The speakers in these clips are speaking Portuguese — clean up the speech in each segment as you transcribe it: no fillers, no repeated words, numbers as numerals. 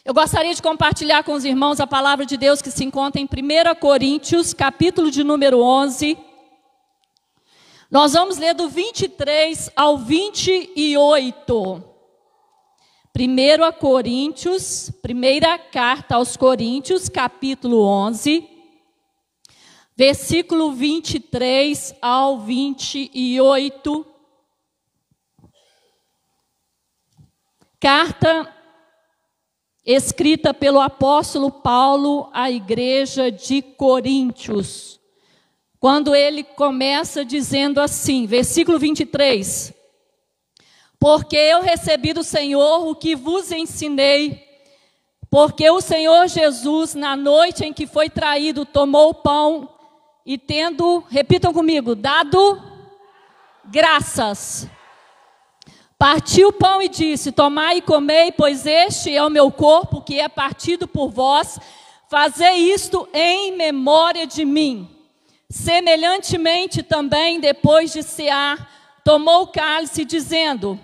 Eu gostaria de compartilhar com os irmãos a palavra de Deus que se encontra em 1 Coríntios, capítulo de número 11. Nós vamos ler do 23 ao 28. 1 Coríntios, primeira carta aos Coríntios, capítulo 11, versículo 23 ao 28. Carta escrita pelo apóstolo Paulo à igreja de Coríntios, quando ele começa dizendo assim, versículo 23: porque eu recebi do Senhor o que vos ensinei, porque o Senhor Jesus, na noite em que foi traído, tomou o pão e tendo, repitam comigo, dado graças, partiu o pão e disse: tomai e comei, pois este é o meu corpo que é partido por vós, fazei isto em memória de mim. Semelhantemente também, depois de cear, tomou o cálice, dizendo: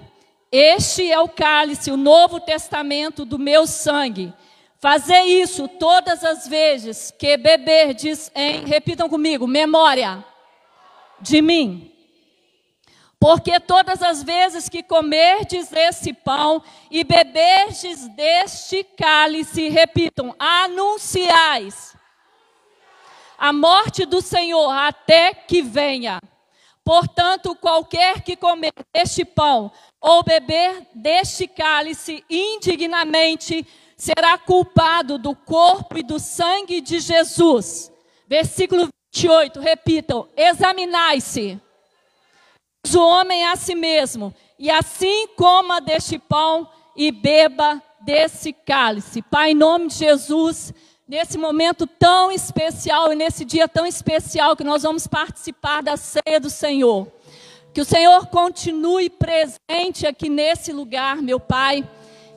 este é o cálice, o novo testamento do meu sangue. Fazei isso todas as vezes que beberdes em, repitam comigo, memória de mim. Porque todas as vezes que comerdes esse pão e beberdes deste cálice, repitam, anunciais a morte do Senhor até que venha. Portanto, qualquer que comer este pão ou beber deste cálice indignamente será culpado do corpo e do sangue de Jesus. Versículo 28, repitam, examinai-se o homem a si mesmo, e assim coma deste pão e beba desse cálice. Pai, em nome de Jesus, nesse momento tão especial e nesse dia tão especial que nós vamos participar da ceia do Senhor, que o Senhor continue presente aqui nesse lugar, meu Pai,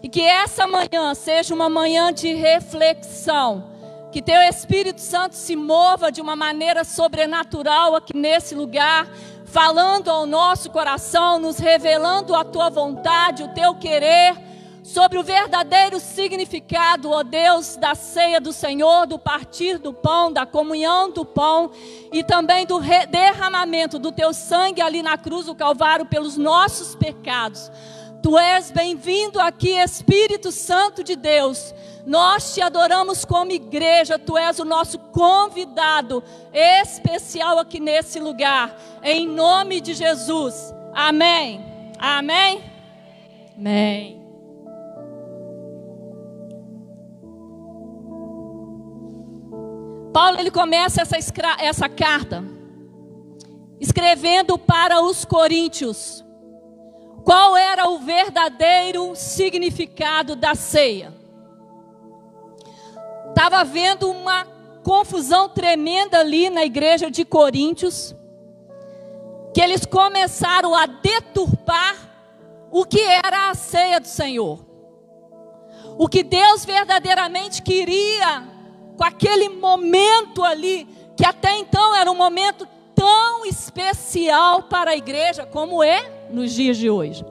e que essa manhã seja uma manhã de reflexão, que Teu Espírito Santo se mova de uma maneira sobrenatural aqui nesse lugar, falando ao nosso coração, nos revelando a Tua vontade, o Teu querer, sobre o verdadeiro significado, ó Deus, da ceia do Senhor, do partir do pão, da comunhão do pão e também do derramamento do Teu sangue ali na cruz do Calvário pelos nossos pecados. Tu és bem-vindo aqui, Espírito Santo de Deus. Nós te adoramos como igreja, Tu és o nosso convidado especial aqui nesse lugar. Em nome de Jesus. Amém. Amém. Amém. Paulo, ele começa essa carta escrevendo para os coríntios qual era o verdadeiro significado da ceia. Estava havendo uma confusão tremenda ali na igreja de Coríntios, que eles começaram a deturpar o que era a ceia do Senhor. O que Deus verdadeiramente queria com aquele momento ali, que até então era um momento tão especial para a igreja, como é nos dias de hoje.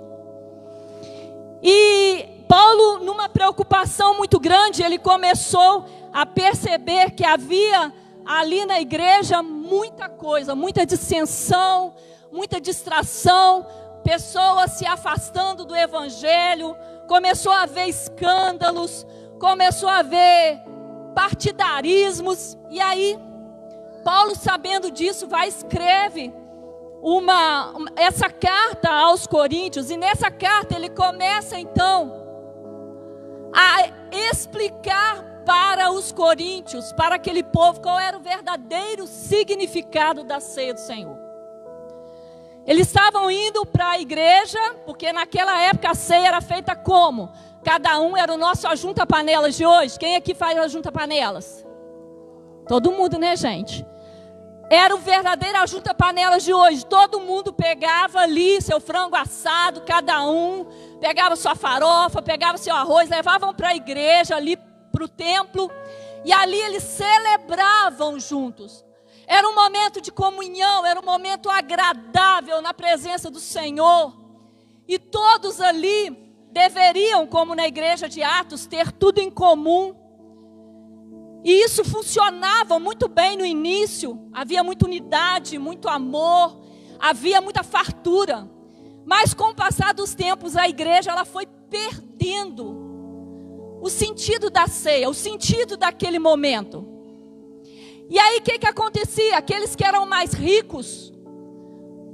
E Paulo, numa preocupação muito grande, ele começou a perceber que havia ali na igreja muita coisa, muita dissensão, muita distração, pessoas se afastando do evangelho, começou a haver escândalos, começou a haver partidarismos. E aí Paulo, sabendo disso, vai e escreve essa carta aos Coríntios, e nessa carta ele começa então a explicar para os coríntios, para aquele povo, qual era o verdadeiro significado da ceia do Senhor. Eles estavam indo para a igreja, porque naquela época a ceia era feita como? Cada um era o nosso ajunta-panelas de hoje. Quem aqui faz ajunta-panelas? Todo mundo, né, gente? Era o verdadeiro ajunta-panelas de hoje. Todo mundo pegava ali seu frango assado, cada um pegava sua farofa, pegava seu arroz, levavam para a igreja, ali para o templo, e ali eles celebravam juntos. Era um momento de comunhão, era um momento agradável na presença do Senhor. E todos ali deveriam, como na igreja de Atos, ter tudo em comum. E isso funcionava muito bem no início. Havia muita unidade, muito amor, havia muita fartura. Mas com o passar dos tempos, a igreja ela foi perdendo o sentido da ceia, o sentido daquele momento. E aí o que acontecia? Aqueles que eram mais ricos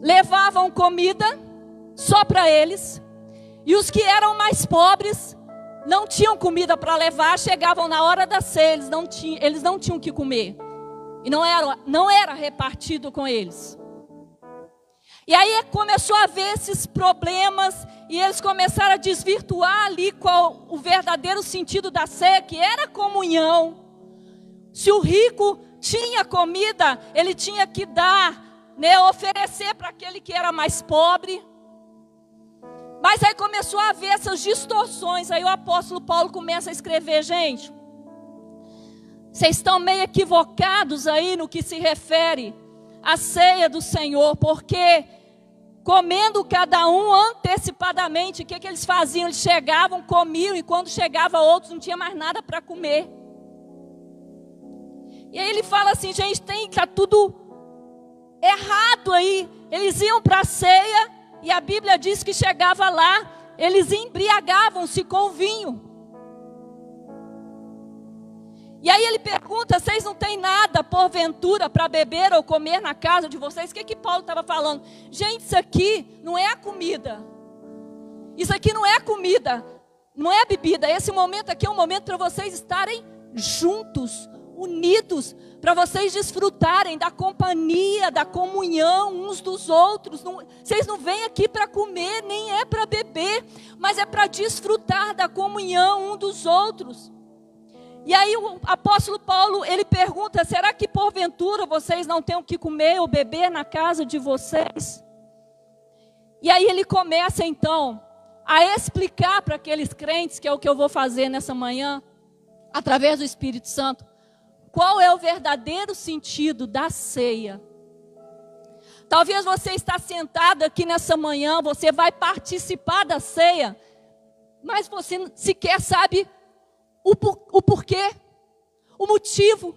levavam comida só para eles. E os que eram mais pobres não tinham comida para levar, chegavam na hora da ceia, eles não tinham o que comer. E não era repartido com eles. E aí começou a haver esses problemas, e eles começaram a desvirtuar ali qual o verdadeiro sentido da ceia, que era a comunhão. Se o rico tinha comida, ele tinha que dar, né, oferecer para aquele que era mais pobre. Mas aí começou a haver essas distorções. Aí o apóstolo Paulo começa a escrever: gente, vocês estão meio equivocados aí no que se refere à ceia do Senhor, porque comendo cada um antecipadamente, o que eles faziam? Eles chegavam, comiam, e quando chegava outros não tinha mais nada para comer. E aí ele fala assim: gente, está tudo errado aí. Eles iam para a ceia, e a Bíblia diz que chegava lá, eles embriagavam-se com vinho. E aí ele pergunta: vocês não têm nada porventura para beber ou comer na casa de vocês? O que Paulo estava falando? Gente, isso aqui não é a comida. Isso aqui não é a comida, não é a bebida. Esse momento aqui é um momento para vocês estarem juntos, unidos, para vocês desfrutarem da companhia, da comunhão uns dos outros. Vocês não vêm aqui para comer, nem é para beber, mas é para desfrutar da comunhão um dos outros. E aí o apóstolo Paulo, ele pergunta: será que porventura vocês não têm o que comer ou beber na casa de vocês? E aí ele começa então a explicar para aqueles crentes, que é o que eu vou fazer nessa manhã, através do Espírito Santo, qual é o verdadeiro sentido da ceia. Talvez você está sentado aqui nessa manhã, você vai participar da ceia, mas você sequer sabe o porquê, o motivo,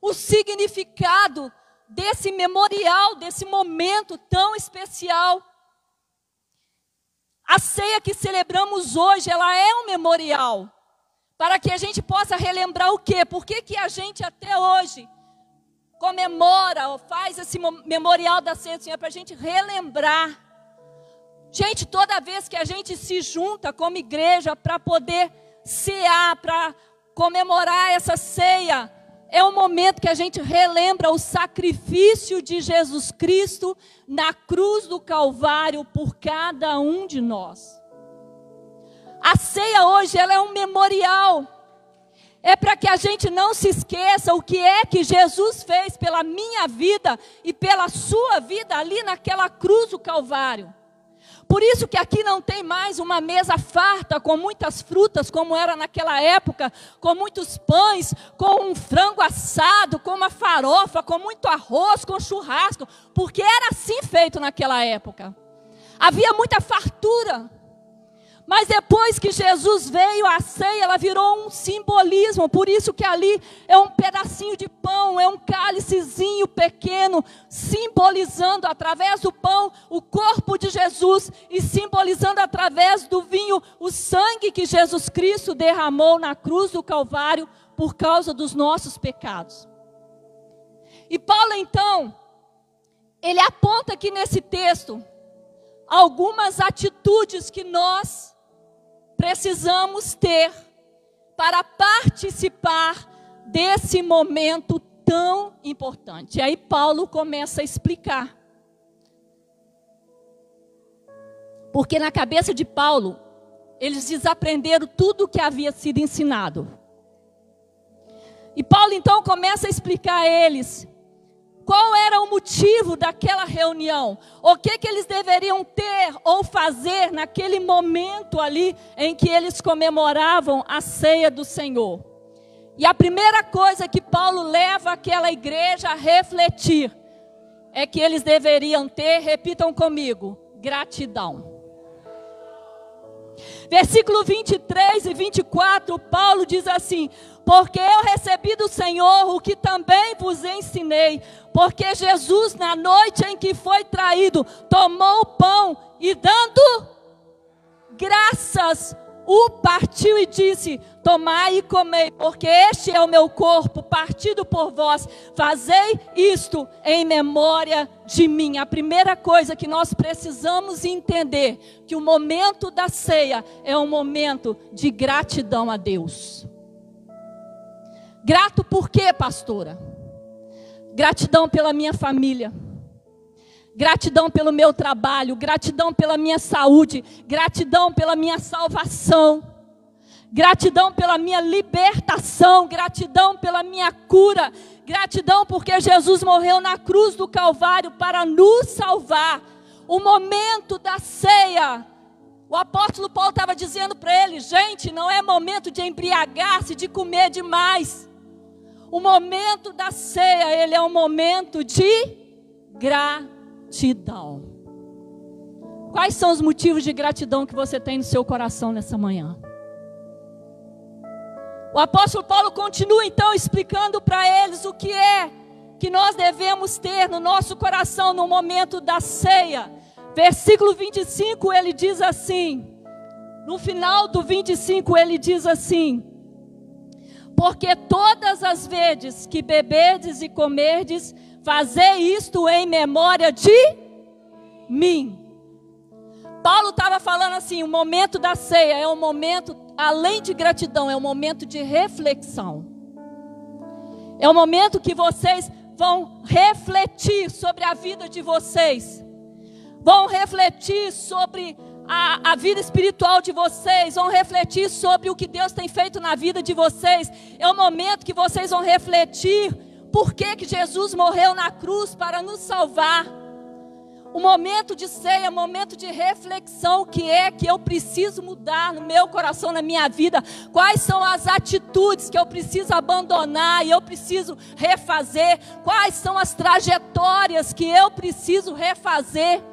o significado desse memorial, desse momento tão especial. A ceia que celebramos hoje, ela é um memorial, para que a gente possa relembrar o quê? Por que a gente até hoje comemora ou faz esse memorial da ceia do Senhor? Para a gente relembrar. Gente, toda vez que a gente se junta como igreja para poder cear, para comemorar essa ceia, é o momento que a gente relembra o sacrifício de Jesus Cristo na cruz do Calvário por cada um de nós. A ceia hoje, ela é um memorial. É para que a gente não se esqueça o que é que Jesus fez pela minha vida e pela sua vida ali naquela cruz do Calvário. Por isso que aqui não tem mais uma mesa farta com muitas frutas, como era naquela época, com muitos pães, com um frango assado, com uma farofa, com muito arroz, com churrasco, porque era assim feito naquela época. Havia muita fartura. Mas depois que Jesus veio, a ceia, ela virou um simbolismo. Por isso que ali é um pedacinho de pão, é um cálicezinho pequeno, simbolizando através do pão o corpo de Jesus e simbolizando através do vinho o sangue que Jesus Cristo derramou na cruz do Calvário por causa dos nossos pecados. E Paulo então, ele aponta aqui nesse texto algumas atitudes que nós precisamos ter para participar desse momento tão importante. E aí Paulo começa a explicar. Porque na cabeça de Paulo, eles desaprenderam tudo o que havia sido ensinado. E Paulo então começa a explicar a eles qual era o motivo daquela reunião, o que eles deveriam ter ou fazer naquele momento ali em que eles comemoravam a ceia do Senhor. E a primeira coisa que Paulo leva aquela igreja a refletir é que eles deveriam ter, repitam comigo, gratidão. Versículo 23 e 24, Paulo diz assim: porque eu recebi do Senhor o que também vos ensinei, porque Jesus, na noite em que foi traído, tomou o pão e, dando graças, o partiu e disse: tomai e comei, porque este é o meu corpo partido por vós, fazei isto em memória de mim. A primeira coisa que nós precisamos entender, que o momento da ceia é um momento de gratidão a Deus. Grato por quê, pastora? Gratidão pela minha família, gratidão pelo meu trabalho, gratidão pela minha saúde, gratidão pela minha salvação, gratidão pela minha libertação, gratidão pela minha cura, gratidão porque Jesus morreu na cruz do Calvário para nos salvar. O momento da ceia, o apóstolo Paulo estava dizendo para ele: gente, não é momento de embriagar-se, de comer demais. O momento da ceia, ele é um momento de gratidão. Quais são os motivos de gratidão que você tem no seu coração nessa manhã? O apóstolo Paulo continua então explicando para eles o que é que nós devemos ter no nosso coração no momento da ceia. Versículo 25, ele diz assim, no final do 25 ele diz assim: porque todas as vezes que beberdes e comerdes, fazei isto em memória de mim. Paulo estava falando assim, o momento da ceia é um momento, além de gratidão, é um momento de reflexão. É um momento que vocês vão refletir sobre a vida de vocês. Vão refletir sobre a vida espiritual de vocês, vão refletir sobre o que Deus tem feito na vida de vocês. É o momento que vocês vão refletir por que Jesus morreu na cruz para nos salvar. O momento de ceia é um momento de reflexão, o que é que eu preciso mudar no meu coração, na minha vida. Quais são as atitudes que eu preciso abandonar e eu preciso refazer. Quais são as trajetórias que eu preciso refazer.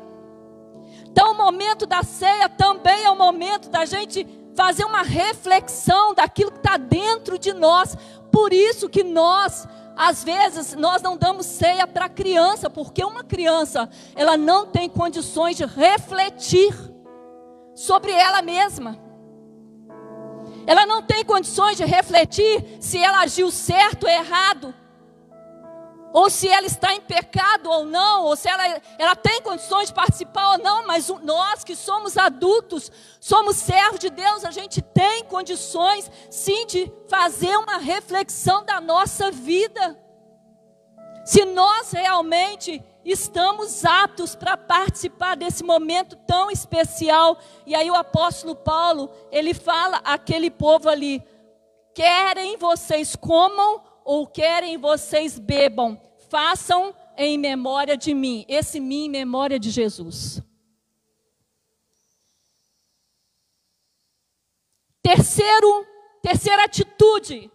Então o momento da ceia também é o momento da gente fazer uma reflexão daquilo que está dentro de nós. Por isso que nós, às vezes, nós não damos ceia para criança, porque uma criança, ela não tem condições de refletir sobre ela mesma. Ela não tem condições de refletir se ela agiu certo ou errado, ou se ela está em pecado ou não, ou se ela tem condições de participar ou não. Mas nós que somos adultos, somos servos de Deus, a gente tem condições sim de fazer uma reflexão da nossa vida. Se nós realmente estamos aptos para participar desse momento tão especial. E aí o apóstolo Paulo, ele fala àquele povo ali: querem vocês comam ou querem vocês bebam, façam em memória de mim. Esse mim em memória de Jesus. Terceira atitude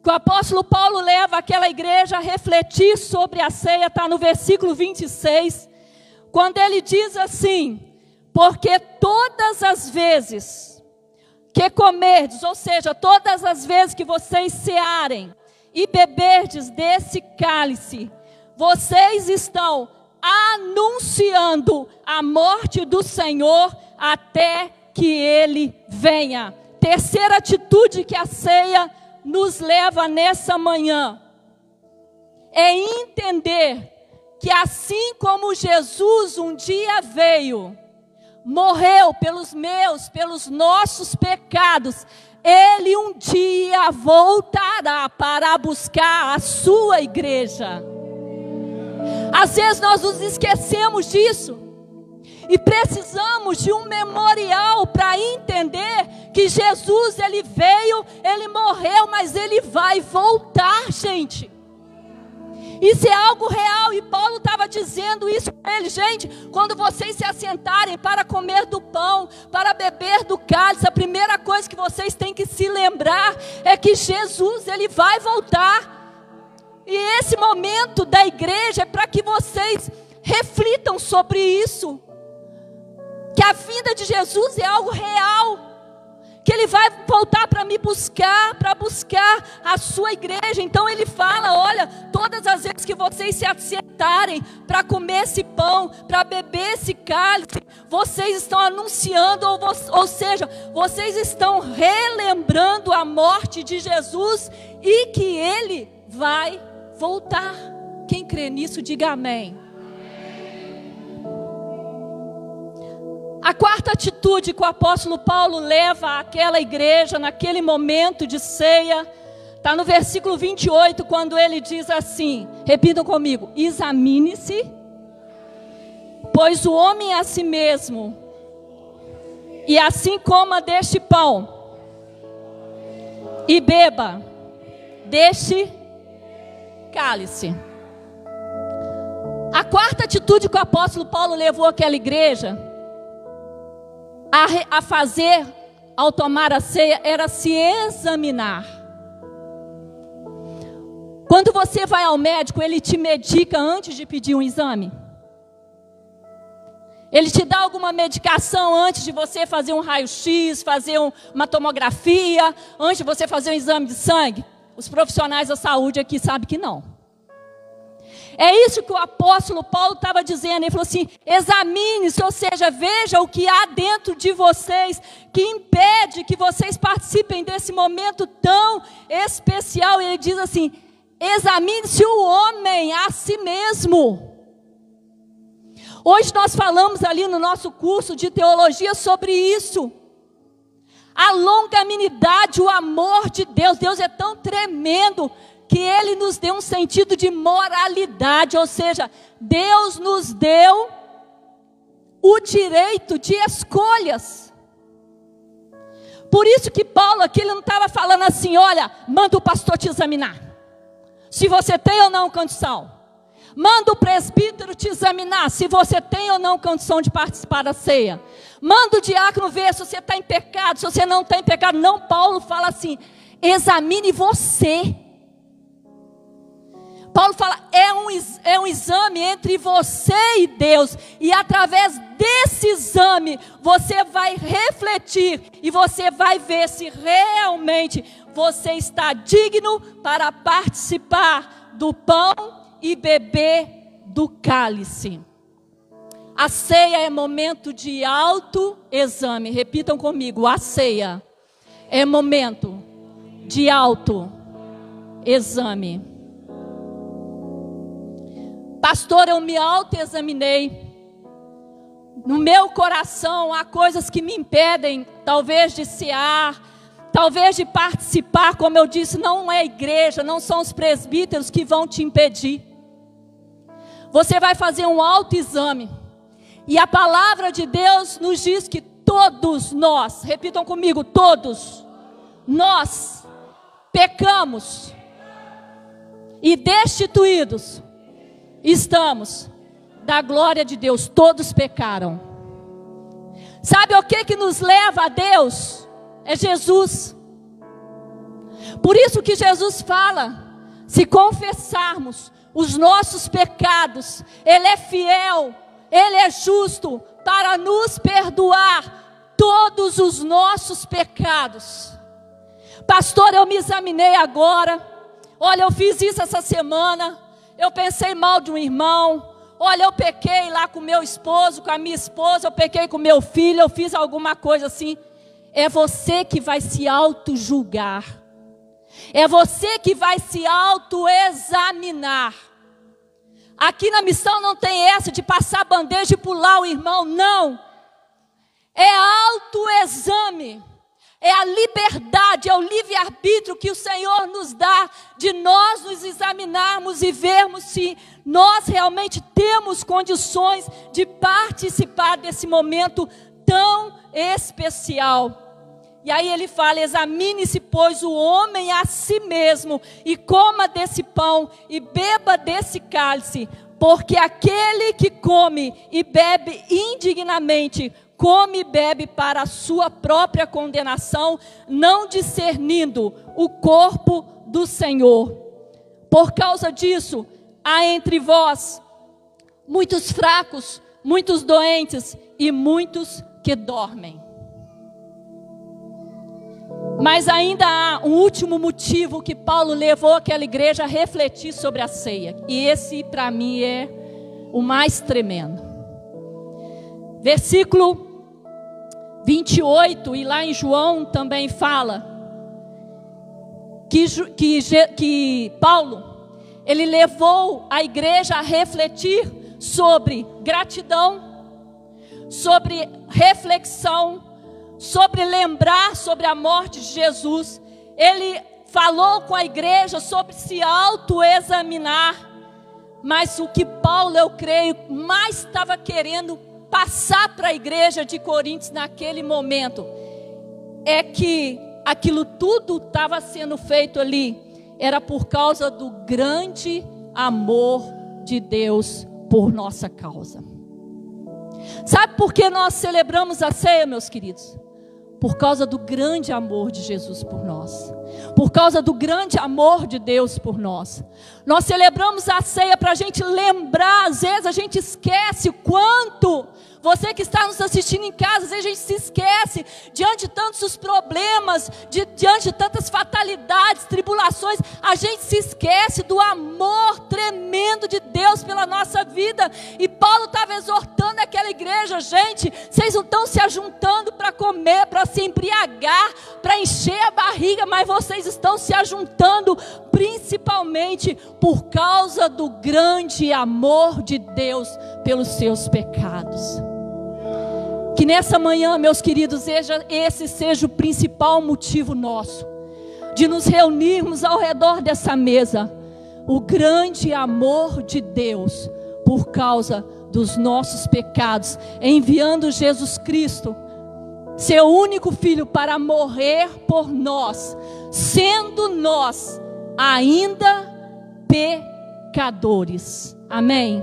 que o apóstolo Paulo leva aquela igreja a refletir sobre a ceia, está no versículo 26, quando ele diz assim: porque todas as vezes que comerdes, ou seja, todas as vezes que vocês cearem e beberdes desse cálice, vocês estão anunciando a morte do Senhor até que Ele venha. Terceira atitude que a ceia nos leva nessa manhã é entender que assim como Jesus um dia veio, morreu pelos meus, pelos nossos pecados, Ele um dia voltará para buscar a sua igreja. Às vezes nós nos esquecemos disso e precisamos de um memorial para entender que Jesus, Ele veio, Ele morreu, mas Ele vai voltar, gente. Isso é algo real, e Paulo estava dizendo isso para ele: gente, quando vocês se assentarem para comer do pão, para beber do cálice, a primeira coisa que vocês têm que se lembrar é que Jesus, Ele vai voltar. E esse momento da igreja é para que vocês reflitam sobre isso, que a vinda de Jesus é algo real. que Ele vai voltar para me buscar, para buscar a sua igreja. Então Ele fala, olha, todas as vezes que vocês se assentarem para comer esse pão, para beber esse cálice, vocês estão anunciando, ou seja, vocês estão relembrando a morte de Jesus e que Ele vai voltar. Quem crê nisso, diga amém. A quarta atitude que o apóstolo Paulo leva àquela igreja, naquele momento de ceia, está no versículo 28, quando ele diz assim, repitam comigo: examine-se, pois o homem é a si mesmo, e assim coma deste pão, e beba deste cálice. A quarta atitude que o apóstolo Paulo levou àquela igreja a fazer ao tomar a ceia era se examinar. Quando você vai ao médico, ele te medica antes de pedir um exame? Ele te dá alguma medicação antes de você fazer um raio-x, fazer uma tomografia, antes de você fazer um exame de sangue? Os profissionais da saúde aqui sabem que não. É isso que o apóstolo Paulo estava dizendo. Ele falou assim: examine-se, ou seja, veja o que há dentro de vocês que impede que vocês participem desse momento tão especial. E ele diz assim: examine-se o homem a si mesmo. Hoje nós falamos ali no nosso curso de teologia sobre isso. A longanimidade, o amor de Deus. Deus é tão tremendo que Ele nos deu um sentido de moralidade, ou seja, Deus nos deu o direito de escolhas. Por isso que Paulo aqui ele não estava falando assim: olha, manda o pastor te examinar, se você tem ou não condição. Manda o presbítero te examinar, se você tem ou não condição de participar da ceia. Manda o diácono ver se você está em pecado, se você não está em pecado. Não, Paulo fala assim: examine você. Paulo fala, é um exame entre você e Deus. E através desse exame, você vai refletir e você vai ver se realmente você está digno para participar do pão e beber do cálice. A ceia é momento de autoexame. Repitam comigo, a ceia é momento de autoexame. Pastor, eu me autoexaminei. No meu coração há coisas que me impedem, talvez de cear, talvez de participar. Como eu disse, não é a igreja, não são os presbíteros que vão te impedir. Você vai fazer um autoexame. E a palavra de Deus nos diz que todos nós, repitam comigo, todos nós pecamos e destituídos estamos da glória de Deus. Todos pecaram. Sabe o que nos leva a Deus? É Jesus. Por isso que Jesus fala: se confessarmos os nossos pecados, Ele é fiel, Ele é justo para nos perdoar todos os nossos pecados. Pastor, eu me examinei agora. Olha, eu fiz isso essa semana. Eu pensei mal de um irmão. Olha, eu pequei lá com meu esposo, com a minha esposa. Eu pequei com meu filho. Eu fiz alguma coisa assim. É você que vai se auto-julgar. É você que vai se auto-examinar. Aqui na missão não tem essa de passar bandeja e pular o irmão. Não. É auto-exame. É a liberdade, é o livre-arbítrio que o Senhor nos dá de nós nos examinarmos e vermos se nós realmente temos condições de participar desse momento tão especial. E aí ele fala: examine-se, pois, o homem a si mesmo, e coma desse pão e beba desse cálice, porque aquele que come e bebe indignamente, come e bebe para a sua própria condenação, não discernindo o corpo do Senhor. Por causa disso, há entre vós muitos fracos, muitos doentes e muitos que dormem. Mas ainda há um último motivo que Paulo levou aquela igreja a refletir sobre a ceia. E esse, para mim, é o mais tremendo. Versículo 28, e lá em João também fala que Paulo, ele levou a igreja a refletir sobre gratidão, sobre reflexão, sobre lembrar sobre a morte de Jesus. Ele falou com a igreja sobre se autoexaminar. Mas o que Paulo, eu creio, mais estava querendo passar para a igreja de Coríntios naquele momento, é que aquilo tudo estava sendo feito ali, era por causa do grande amor de Deus por nossa causa. Sabe por que nós celebramos a ceia, meus queridos? Por causa do grande amor de Jesus por nós. Por causa do grande amor de Deus por nós. Nós celebramos a ceia para a gente lembrar. Às vezes a gente esquece o quanto. Você que está nos assistindo em casa, às vezes a gente se esquece, diante de tantos problemas, diante de tantas fatalidades, tribulações, a gente se esquece do amor tremendo de Deus pela nossa vida. E Paulo estava exortando aquela igreja: gente, vocês não estão se ajuntando para comer, para se embriagar, para encher a barriga, mas vocês estão se ajuntando principalmente por causa do grande amor de Deus pelos seus pecados. Que nessa manhã, meus queridos, esse seja o principal motivo nosso, de nos reunirmos ao redor dessa mesa. O grande amor de Deus, por causa dos nossos pecados, enviando Jesus Cristo, seu único Filho, para morrer por nós, sendo nós ainda pecadores. Amém?